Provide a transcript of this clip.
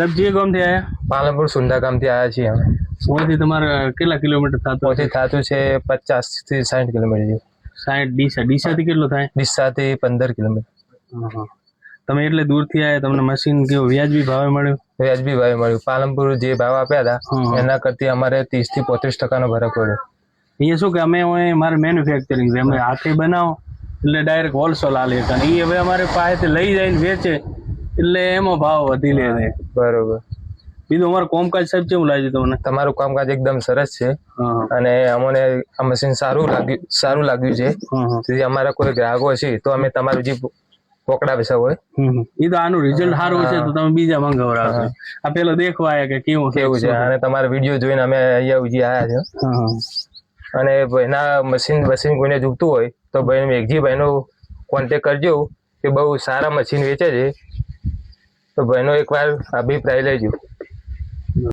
સાહેબ જે ગામથી આવ્યા? પાલનપુર સુંદા ગામથી આવ્યા છીએ અમે. અહીંથી તમારે કેટલા કિલોમીટર થતું? ત્યાંથી થતું છે 50 થી 60 કિલોમીટર જેવું. 60 ડીસાથી કેટલો થાય? ડીસાથી 15 કિલોમીટર. તમે એટલે દૂરથી આવ્યા, તમને મશીન કેવું વ્યાજબી ભાવે મળ્યું? વ્યાજબી ભાવે મળ્યું. પાલનપુર જે ભાવ આપ્યા હતા એના કરતી અમારે 30 થી 35% ફરક પડ્યો. એ શું કે અમે મારે મેન્યુફેક્ચરિંગ છે, અમે હાથે બનાવો એટલે ડાયરેક્ટ હોલસેલ આલે છે, અને એ હવે અમારે પાસેથી લઈ જઈને વેચે એટલે એમાં ભાવ વધી લે છે. બરોબર. બીજું અમારું કામકાજ સાહેબ કેવું લાગ્યું તમને? તમારું કામકાજ એકદમ સરસ છે અને અમને આ મશીન સારું લાગ્યું છે. તેથી અમારા કોઈ ગ્રાહકો છે તો અમે તમારું જે પકડાવે છે હોય એ તો આનું રિઝલ્ટ સારું છે તો તમે બીજા મંગાવરાવશો. આ પેલો દેખવા આવ્યા કે કેવું છે, અને તમારા વિડીયો જોઈને અમે અહીંયા ઉજી આવ્યા છે. અને ભાઈના મશીન કોઈને જોઈતું હોય તો ભાઈ મેઘજીભાઈનો કોન્ટેક કરજો, કે બહુ સારા મશીન વેચે છે, તો ભાઈનો એકવાર અભિપ્રાય લેજો.